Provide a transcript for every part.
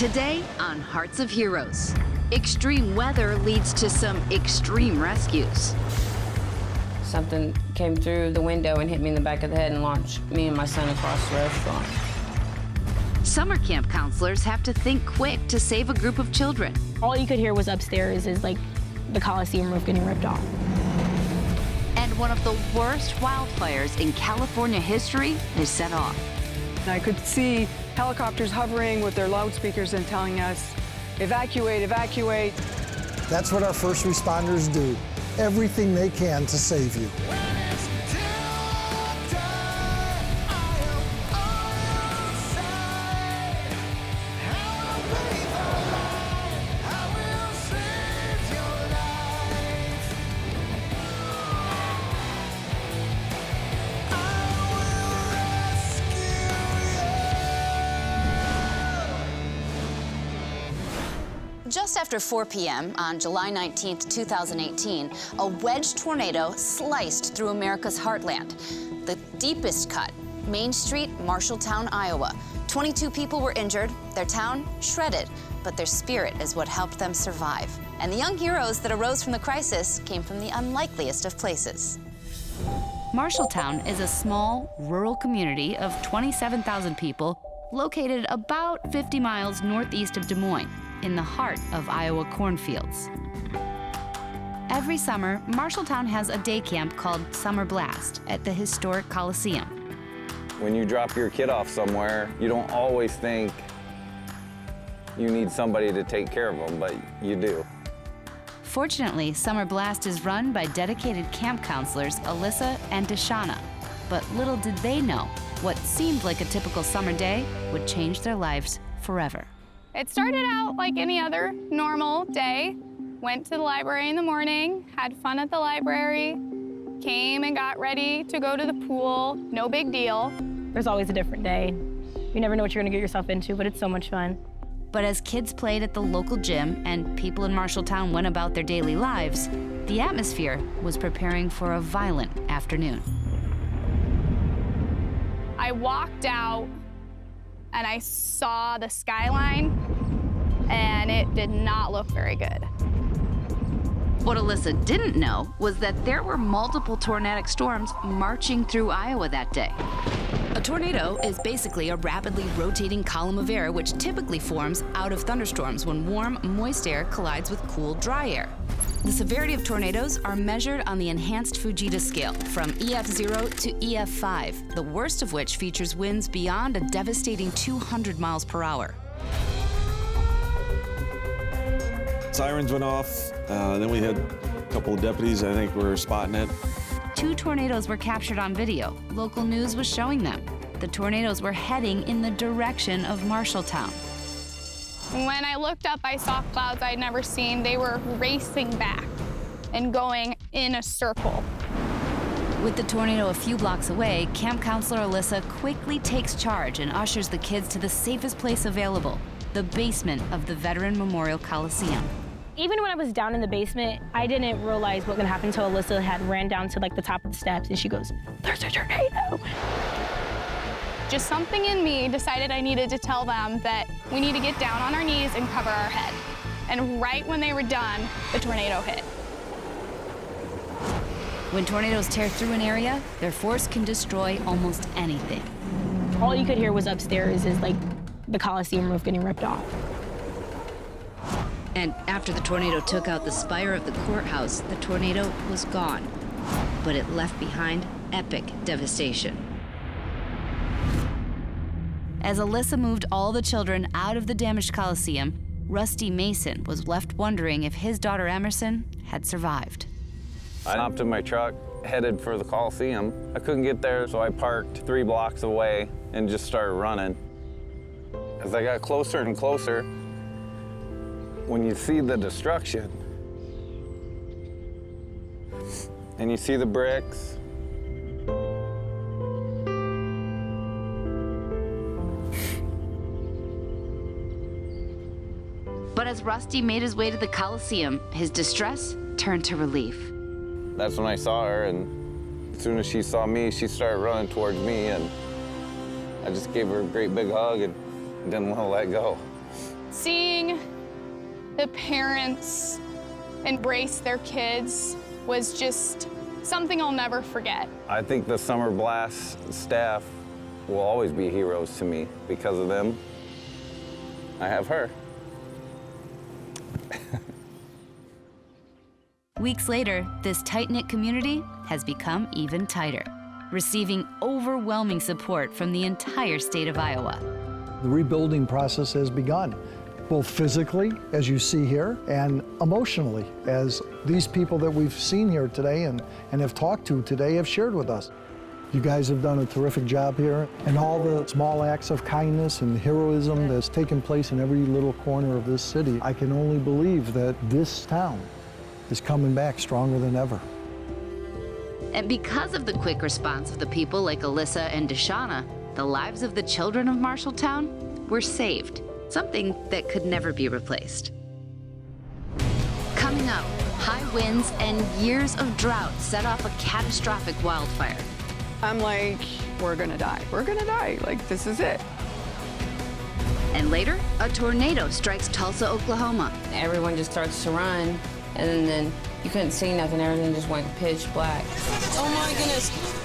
Today on Hearts of Heroes, extreme weather leads to some extreme rescues. Something came through the window and hit me in the back of the head and launched me and my son across the restaurant. Summer camp counselors have to think quick to save a group of children. All you could hear was upstairs is like the Coliseum roof getting ripped off. And one of the worst wildfires in California history is set off. I could see helicopters hovering with their loudspeakers and telling us, evacuate, evacuate. That's what our first responders do. Everything they can to save you. Just after 4 p.m. on July 19, 2018, a wedge tornado sliced through America's heartland. The deepest cut, Main Street, Marshalltown, Iowa. 22 people were injured, their town shredded, but their spirit is what helped them survive. And the young heroes that arose from the crisis came from the unlikeliest of places. Marshalltown is a small, rural community of 27,000 people located about 50 miles northeast of Des Moines, in the heart of Iowa cornfields. Every summer, Marshalltown has a day camp called Summer Blast at the historic Coliseum. When you drop your kid off somewhere, you don't always think you need somebody to take care of them, but you do. Fortunately, Summer Blast is run by dedicated camp counselors Alyssa and Deshauna. But little did they know, what seemed like a typical summer day would change their lives forever. It started out like any other normal day. Went to the library in the morning, had fun at the library, came and got ready to go to the pool. No big deal. There's always a different day. You never know what you're gonna get yourself into, but it's so much fun. But as kids played at the local gym and people in Marshalltown went about their daily lives, the atmosphere was preparing for a violent afternoon. I walked out and I saw the skyline, and it did not look very good. What Alyssa didn't know was that there were multiple tornadic storms marching through Iowa that day. A tornado is basically a rapidly rotating column of air which typically forms out of thunderstorms when warm, moist air collides with cool, dry air. The severity of tornadoes are measured on the enhanced Fujita scale from EF0 to EF5, the worst of which features winds beyond a devastating 200 miles per hour. Sirens went off, then we had a couple of deputies, I think, were spotting it. 2 tornadoes were captured on video. Local news was showing them. The tornadoes were heading in the direction of Marshalltown. When I looked up, I saw clouds I'd never seen. They were racing back and going in a circle. With the tornado a few blocks away, camp counselor Alyssa quickly takes charge and ushers the kids to the safest place available, the basement of the Veteran Memorial Coliseum. Even when I was down in the basement, I didn't realize what was gonna happen until Alyssa had ran down to like the top of the steps and she goes, "There's a tornado." Just something in me decided I needed to tell them that we need to get down on our knees and cover our head. And right when they were done, the tornado hit. When tornadoes tear through an area, their force can destroy almost anything. All you could hear was upstairs is like the Coliseum roof getting ripped off. And after the tornado took out the spire of the courthouse, the tornado was gone. But it left behind epic devastation. As Alyssa moved all the children out of the damaged Coliseum, Rusty Mason was left wondering if his daughter Emerson had survived. I hopped in my truck, headed for the Coliseum. I couldn't get there, so I parked 3 blocks away and just started running. As I got closer and closer, when you see the destruction, and you see the bricks, But as Rusty made his way to the Coliseum, his distress turned to relief. that's when I saw her, and as soon as she saw me, she started running towards me, and I just gave her a great big hug and didn't want to let go. Seeing the parents embrace their kids was just something I'll never forget. I think the Summer Blast staff will always be heroes to me. Because of them, I have her. Weeks later, this tight-knit community has become even tighter, receiving overwhelming support from the entire state of Iowa. The rebuilding process has begun, both physically, as you see here, and emotionally, as these people that we've seen here today and have talked to today have shared with us. You guys have done a terrific job here, and all the small acts of kindness and heroism that's taken place in every little corner of this city. I can only believe that this town is coming back stronger than ever. And because of the quick response of the people like Alyssa and Deshauna, the lives of the children of Marshalltown were saved, something that could never be replaced. Coming up, high winds and years of drought set off a catastrophic wildfire. I'm like, we're gonna die. We're gonna die. Like, this is it. And later, a tornado strikes Tulsa, Oklahoma. Everyone just starts to run, and then you couldn't see nothing. Everything just went pitch black. Oh my goodness.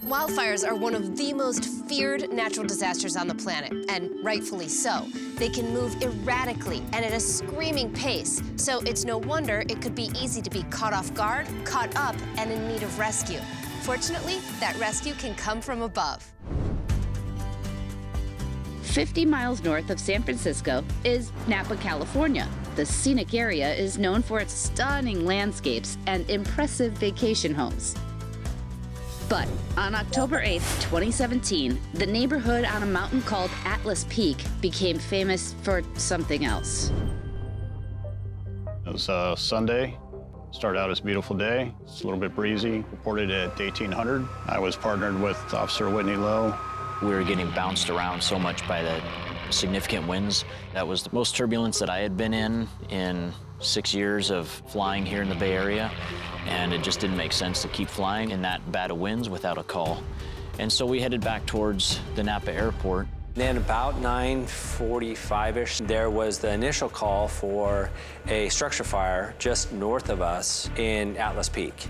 Wildfires are one of the most feared natural disasters on the planet, and rightfully so. They can move erratically and at a screaming pace, so it's no wonder it could be easy to be caught off guard, caught up, and in need of rescue. Fortunately, that rescue can come from above. 50 miles north of San Francisco is Napa, California. The scenic area is known for its stunning landscapes and impressive vacation homes. But on October 8th, 2017, the neighborhood on a mountain called Atlas Peak became famous for something else. It was Sunday. Started out as a beautiful day. It's a little bit breezy. Reported at 1800. I was partnered with Officer Whitney Lowe. We were getting bounced around so much by the significant winds. That was the most turbulence that I had been in 6 years of flying here in the Bay Area. And it just didn't make sense to keep flying in that bad of winds without a call. And so we headed back towards the Napa airport. Then about 9:45-ish, there was the initial call for a structure fire just north of us in Atlas Peak.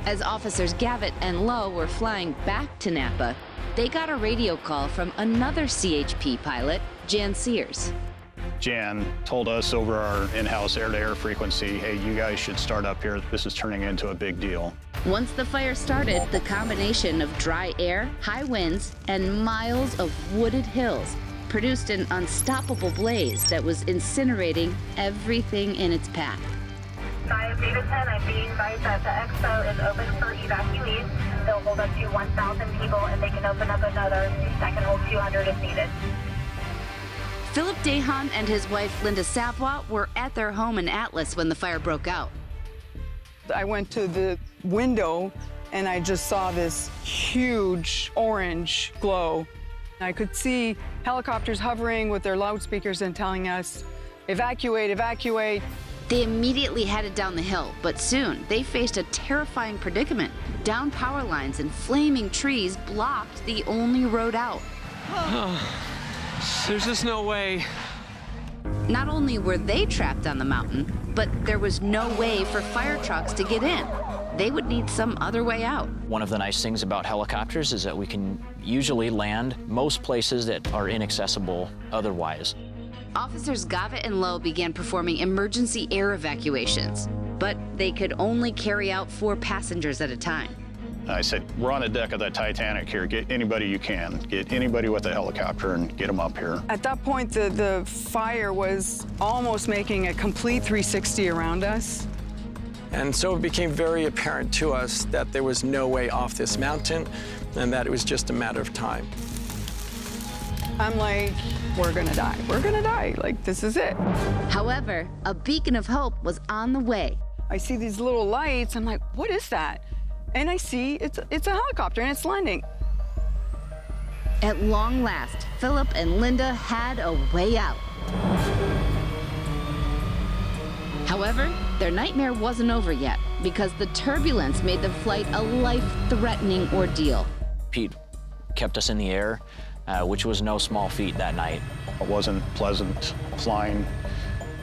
As officers Gavitt and Lowe were flying back to Napa, they got a radio call from another CHP pilot, Jan Sears. Jan told us over our in-house air-to-air frequency, hey, you guys should start up here. This is turning into a big deal. Once the fire started, the combination of dry air, high winds, and miles of wooded hills produced an unstoppable blaze that was incinerating everything in its path. 5 Davidson, I'm being advised that the expo is open for evacuees. They'll hold up to 1,000 people, and they can open up another that can hold 200 if needed. Philip Dahan and his wife, Linda Savoie, were at their home in Atlas when the fire broke out. I went to the window and I just saw this huge orange glow. I could see helicopters hovering with their loudspeakers and telling us, evacuate, evacuate. They immediately headed down the hill, but soon they faced a terrifying predicament. Down power lines and flaming trees blocked the only road out. There's just no way. Not only were they trapped on the mountain, but there was no way for fire trucks to get in. They would need some other way out. One of the nice things about helicopters is that we can usually land most places that are inaccessible otherwise. Officers Gavitt and Lowe began performing emergency air evacuations, but they could only carry out 4 passengers at a time. I said, we're on the deck of that Titanic here. Get anybody you can. Get anybody with a helicopter and get them up here. At that point, the fire was almost making a complete 360 around us. And so it became very apparent to us that there was no way off this mountain and that it was just a matter of time. I'm like, we're gonna die. We're gonna die. Like, this is it. However, a beacon of hope was on the way. I see these little lights. I'm like, what is that? And I see it's a helicopter and it's landing. At long last, Philip and Linda had a way out. However, their nightmare wasn't over yet because the turbulence made the flight a life-threatening ordeal. Pete kept us in the air, which was no small feat that night. It wasn't pleasant flying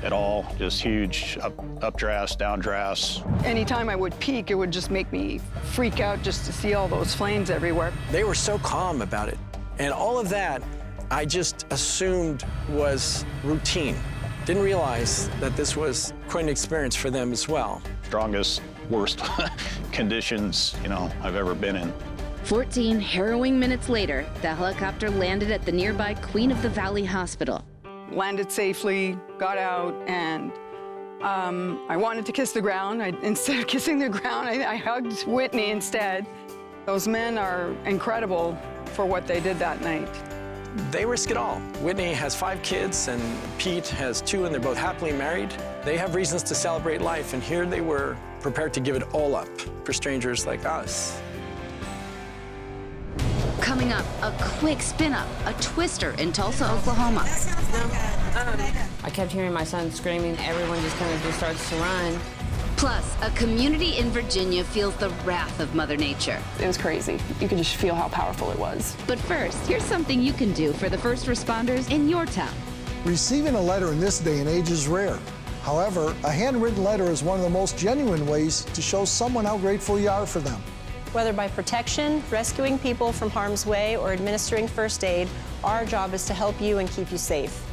at all, just huge updrafts, downdrafts. Anytime I would peek, it would just make me freak out just to see all those flames everywhere. They were so calm about it. And all of that, I just assumed was routine. Didn't realize that this was quite an experience for them as well. Strongest, worst conditions, I've ever been in. 14 harrowing minutes later, the helicopter landed at the nearby Queen of the Valley Hospital. Landed safely, got out, and I wanted to kiss the ground. Instead of kissing the ground, I hugged Whitney instead. Those men are incredible for what they did that night. They risk it all. Whitney has 5 kids, and Pete has 2, and they're both happily married. They have reasons to celebrate life, and here they were prepared to give it all up for strangers like us. Coming up, a quick spin-up, a twister in Tulsa, Oklahoma. I kept hearing my son screaming. Everyone just kind of just starts to run. Plus, a community in Virginia feels the wrath of Mother Nature. It was crazy. You could just feel how powerful it was. But first, here's something you can do for the first responders in your town. Receiving a letter in this day and age is rare. However, a handwritten letter is one of the most genuine ways to show someone how grateful you are for them. Whether by protection, rescuing people from harm's way, or administering first aid, our job is to help you and keep you safe.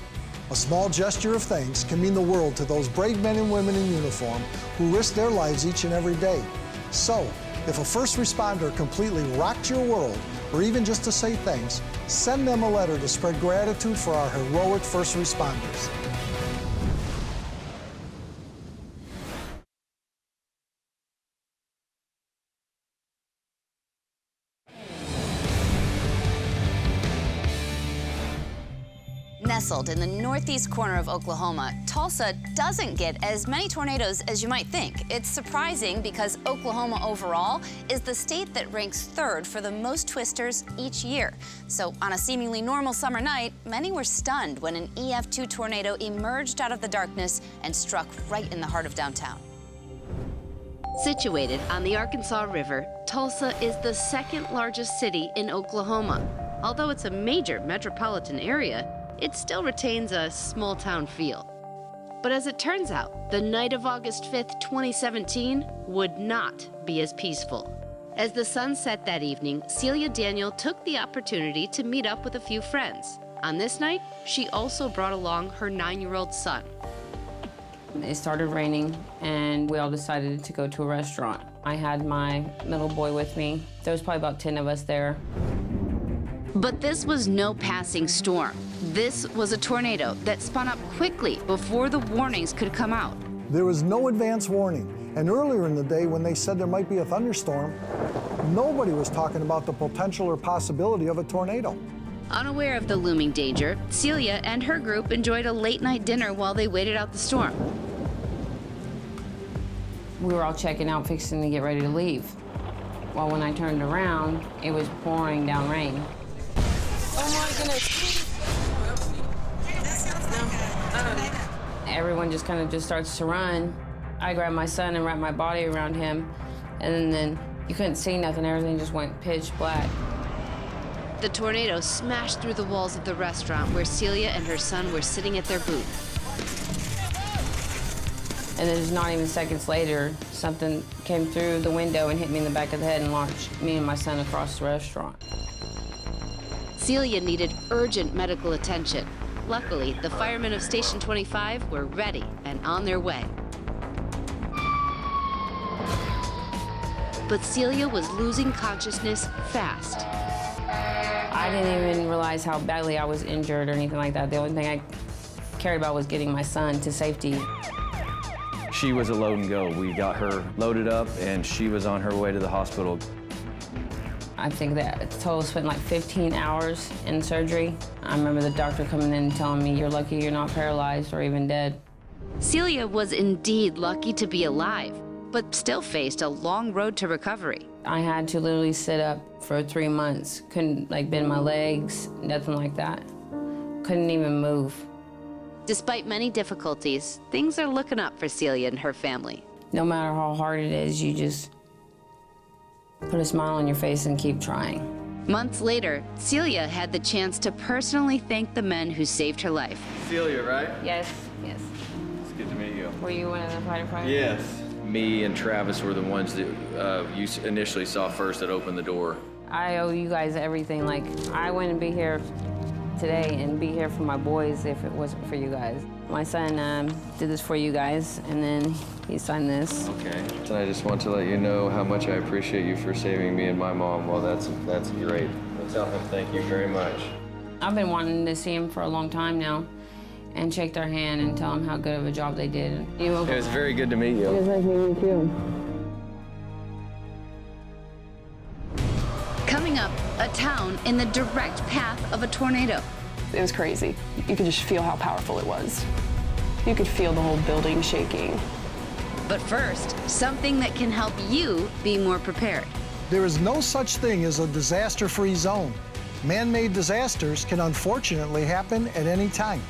A small gesture of thanks can mean the world to those brave men and women in uniform who risk their lives each and every day. So, if a first responder completely rocked your world, or even just to say thanks, send them a letter to spread gratitude for our heroic first responders. Nestled in the northeast corner of Oklahoma, Tulsa doesn't get as many tornadoes as you might think. It's surprising because Oklahoma overall is the state that ranks 3rd for the most twisters each year. So on a seemingly normal summer night, many were stunned when an EF2 tornado emerged out of the darkness and struck right in the heart of downtown. Situated on the Arkansas River, Tulsa is the 2nd largest city in Oklahoma. Although it's a major metropolitan area, it still retains a small-town feel. But as it turns out, the night of August 5th, 2017 would not be as peaceful. As the sun set that evening, Celia Daniel took the opportunity to meet up with a few friends. On this night, she also brought along her 9-year-old son. It started raining, and we all decided to go to a restaurant. I had my middle boy with me. There was probably about 10 of us there. But this was no passing storm. This was a tornado that spun up quickly before the warnings could come out. There was no advance warning, and earlier in the day when they said there might be a thunderstorm, nobody was talking about the potential or possibility of a tornado. Unaware of the looming danger, Celia and her group enjoyed a late-night dinner while they waited out the storm. We were all checking out, fixing to get ready to leave. Well, when I turned around, it was pouring down rain. Oh my goodness. Everyone just kind of just starts to run. I grabbed my son and wrapped my body around him, and then you couldn't see nothing. Everything just went pitch black. The tornado smashed through the walls of the restaurant where Celia and her son were sitting at their booth. And then just not even seconds later, something came through the window and hit me in the back of the head and launched me and my son across the restaurant. Celia needed urgent medical attention. Luckily, the firemen of Station 25 were ready and on their way. But Celia was losing consciousness fast. I didn't even realize how badly I was injured or anything like that. The only thing I cared about was getting my son to safety. She was a load and go. We got her loaded up and she was on her way to the hospital. I think that total spent like 15 hours in surgery. I remember the doctor coming in and telling me, "You're lucky you're not paralyzed or even dead." Celia was indeed lucky to be alive, but still faced a long road to recovery. I had to literally sit up for 3 months. Couldn't bend my legs, nothing like that. Couldn't even move. Despite many difficulties, things are looking up for Celia and her family. No matter how hard it is, you just put a smile on your face and keep trying. Months later, Celia had the chance to personally thank the men who saved her life. Celia, right? Yes, yes. It's good to meet you. Were you one of the firefighters? Yes. Me and Travis were the ones that you initially saw first that opened the door. I owe you guys everything. Like, I wouldn't be here today and be here for my boys if it wasn't for you guys. My son did this for you guys, and then he signed this. Okay. And I just want to let you know how much I appreciate you for saving me and my mom. Well, that's great. I'll tell him thank you very much. I've been wanting to see him for a long time now and shake their hand and tell them how good of a job they did. It was very good to meet you. It was nice meeting you too. Coming up, a town in the direct path of a tornado. It was crazy. You could just feel how powerful it was. You could feel the whole building shaking. But first, something that can help you be more prepared. There is no such thing as a disaster-free zone. Man-made disasters can unfortunately happen at any time.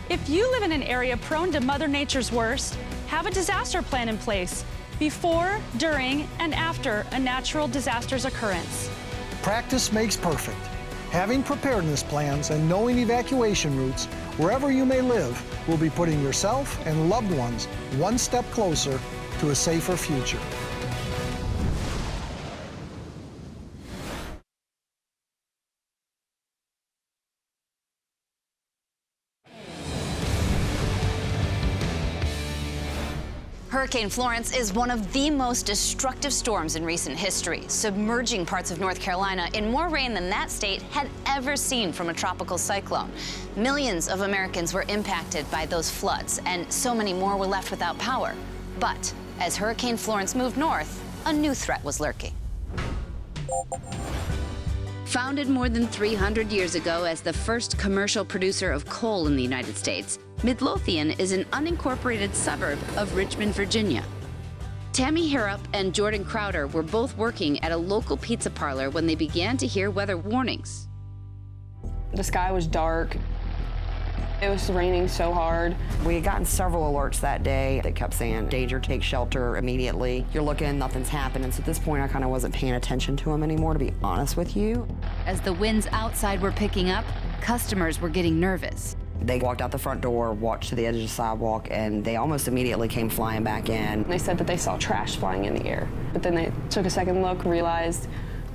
If you live in an area prone to Mother Nature's worst, have a disaster plan in place before, during, and after a natural disaster's occurrence. Practice makes perfect. Having preparedness plans and knowing evacuation routes, wherever you may live, will be putting yourself and loved ones one step closer to a safer future. Hurricane Florence is one of the most destructive storms in recent history, submerging parts of North Carolina in more rain than that state had ever seen from a tropical cyclone. Millions of Americans were impacted by those floods, and so many more were left without power. But as Hurricane Florence moved north, a new threat was lurking. Founded more than 300 years ago as the first commercial producer of coal in the United States, Midlothian is an unincorporated suburb of Richmond, Virginia. Tammy Harrop and Jordan Crowder were both working at a local pizza parlor when they began to hear weather warnings. The sky was dark. It was raining so hard. We had gotten several alerts that day that kept saying, danger, take shelter immediately. You're looking, nothing's happening. So at this point, I kind of wasn't paying attention to them anymore, to be honest with you. As the winds outside were picking up, customers were getting nervous. They walked out the front door, walked to the edge of the sidewalk, and they almost immediately came flying back in. They said that they saw trash flying in the air. But then they took a second look, realized,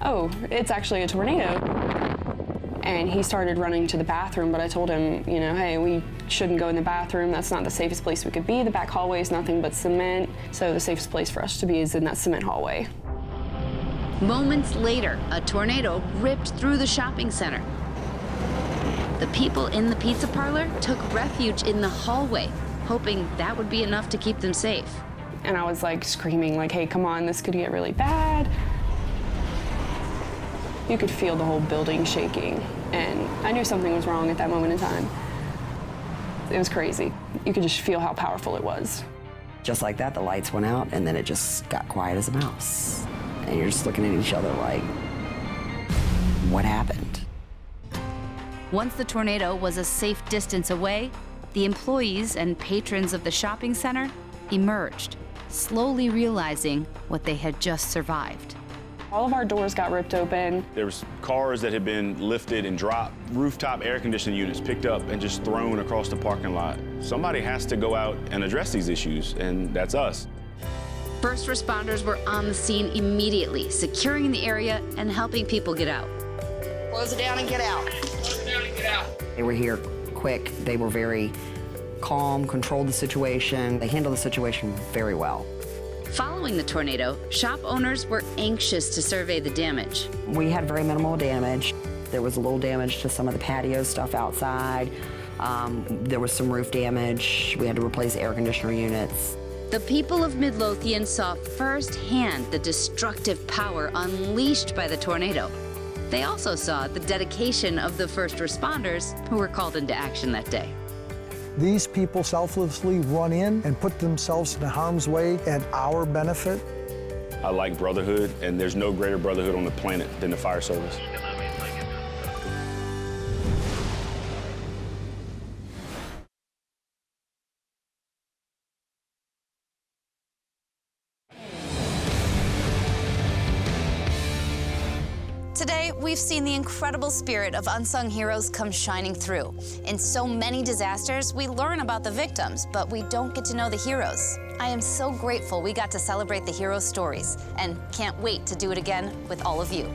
oh, it's actually a tornado. And he started running to the bathroom, but I told him, you know, hey, we shouldn't go in the bathroom. That's not the safest place we could be. The back hallway is nothing but cement, so the safest place for us to be is in that cement hallway. Moments later, a tornado ripped through the shopping center. The people in the pizza parlor took refuge in the hallway, hoping that would be enough to keep them safe. And I was like screaming, like, hey, come on, this could get really bad. You could feel the whole building shaking, and I knew something was wrong at that moment in time. It was crazy. You could just feel how powerful it was. Just like that, the lights went out, and then it just got quiet as a mouse. And you're just looking at each other like, what happened? Once the tornado was a safe distance away, the employees and patrons of the shopping center emerged, slowly realizing what they had just survived. All of our doors got ripped open. There was cars that had been lifted and dropped, rooftop air conditioning units picked up and just thrown across the parking lot. Somebody has to go out and address these issues, and that's us. First responders were on the scene immediately, securing the area and helping people get out. Close it down and get out. Close it down and get out. They were here quick. They were very calm, controlled the situation. They handled the situation very well. Following the tornado, shop owners were anxious to survey the damage. We had very minimal damage. There was a little damage to some of the patio stuff outside. There was some roof damage. We had to replace air conditioner units. The people of Midlothian saw firsthand the destructive power unleashed by the tornado. They also saw the dedication of the first responders who were called into action that day. These people selflessly run in and put themselves in harm's way at our benefit. I like brotherhood, and there's no greater brotherhood on the planet than the fire service. Today, we've seen the incredible spirit of unsung heroes come shining through. In so many disasters, we learn about the victims, but we don't get to know the heroes. I am so grateful we got to celebrate the hero stories, and can't wait to do it again with all of you.